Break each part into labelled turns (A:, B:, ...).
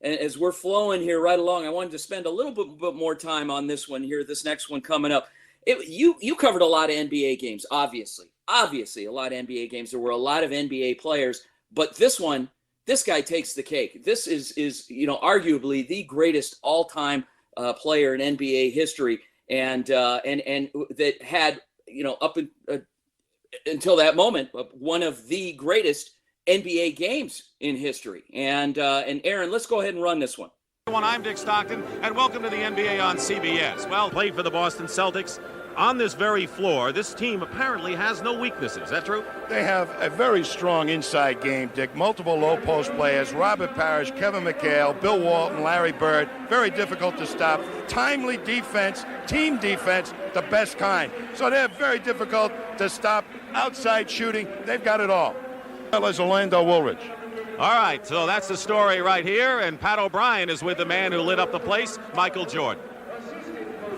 A: And as we're flowing here right along, I wanted to spend a little bit more time on this one here, this next one coming up. You covered a lot of NBA games, obviously a lot of NBA games. There were a lot of NBA players, but this guy takes the cake. This is arguably the greatest all-time player in NBA history, and that had up until that moment one of the greatest NBA games in history. And Aaron, let's go ahead and run this one.
B: I'm Dick Stockton, and welcome to the NBA on CBS. Well, played for the Boston Celtics. On this very floor, this team apparently has no weaknesses. Is that true?
C: They have a very strong inside game, Dick. Multiple low-post players, Robert Parrish, Kevin McHale, Bill Walton, Larry Bird. Very difficult to stop. Timely defense, team defense, the best kind. So they're very difficult to stop. Outside shooting, they've got it all. Well, as Orlando Woolridge.
B: All right, so that's the story right here, and Pat O'Brien is with the man who lit up the place, Michael Jordan.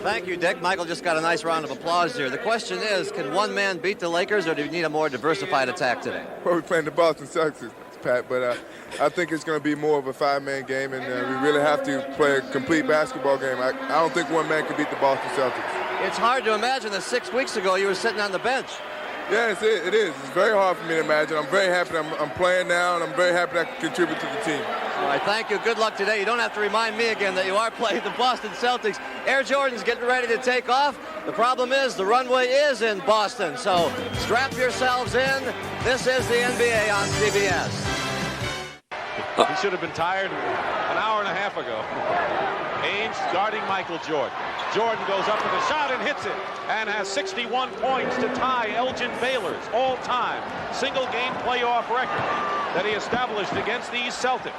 D: Thank you, Dick. Michael just got a nice round of applause here. The question is, can one man beat the Lakers, or do you need a more diversified attack today?
E: Well, we're playing the Boston Celtics, Pat, but I think it's going to be more of a five-man game, and we really have to play a complete basketball game. I don't think one man can beat the Boston Celtics.
D: It's hard to imagine that 6 weeks ago you were sitting on the bench.
E: Yes, it is. It's very hard for me to imagine. I'm very happy I'm playing now, and I'm very happy that I can contribute to the team.
D: All right, thank you. Good luck today. You don't have to remind me again that you are playing the Boston Celtics. Air Jordan's getting ready to take off. The problem is the runway is in Boston, so strap yourselves in. This is the NBA on CBS.
B: He should have been tired an hour and a half ago. Ainge guarding Michael Jordan. Jordan goes up with a shot and hits it, and has 61 points to tie Elgin Baylor's all-time single-game playoff record that he established against these Celtics.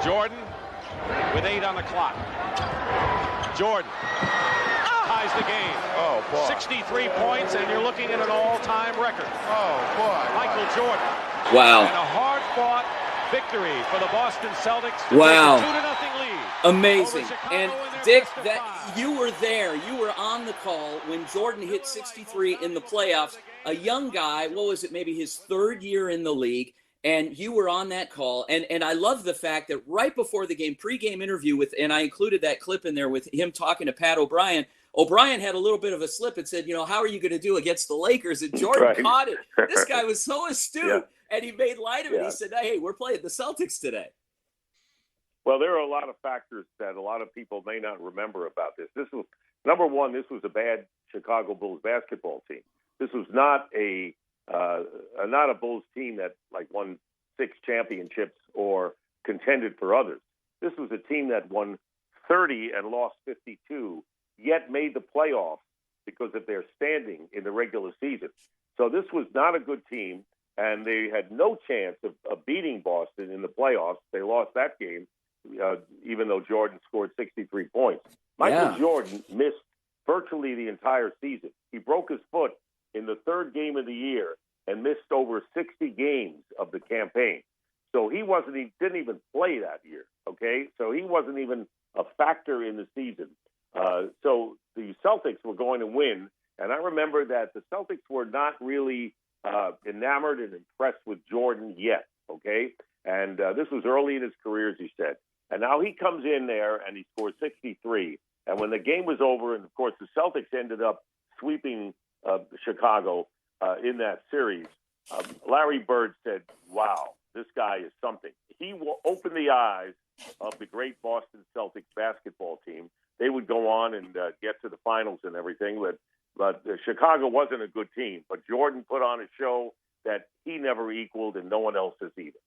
B: Jordan with 8 on the clock. Jordan ties the game.
E: Oh, boy.
B: 63 points, and you're looking at an all-time record.
E: Oh, boy.
B: Michael Jordan.
A: Wow.
B: And a hard-fought victory for the Boston Celtics.
A: Wow.
B: 2-0 lead.
A: Amazing. And Dick, that you were there. You were on the call when Jordan hit 63 in the playoffs. A young guy, what was it, maybe his third year in the league, and you were on that call. And I love the fact that right before the game, pregame interview and I included that clip in there with him talking to Pat O'Brien. O'Brien had a little bit of a slip and said, how are you going to do against the Lakers? And Jordan caught it. This guy was so astute, and he made light of it. He said, hey, we're playing the Celtics today.
F: Well, there are a lot of factors that a lot of people may not remember about this. This was, number one, this was a bad Chicago Bulls basketball team. This was not a Bulls team that won 6 championships or contended for others. This was a team that won 30 and lost 52, yet made the playoffs because of their standing in the regular season. So this was not a good team, and they had no chance of beating Boston in the playoffs. They lost that game, even though Jordan scored 63 points. Michael Jordan missed virtually the entire season. He broke his foot in the 3rd game of the year and missed over 60 games of the campaign. So he didn't even play that year, okay? So he wasn't even a factor in the season. So the Celtics were going to win, and I remember that the Celtics were not really enamored and impressed with Jordan yet, okay? And this was early in his career, as he said. And now he comes in there, and he scored 63. And when the game was over, and, of course, the Celtics ended up sweeping Chicago in that series, Larry Bird said, wow, this guy is something. He will open the eyes of the great Boston Celtics basketball team. They would go on and get to the finals and everything, but Chicago wasn't a good team. But Jordan put on a show that he never equaled, and no one else has either.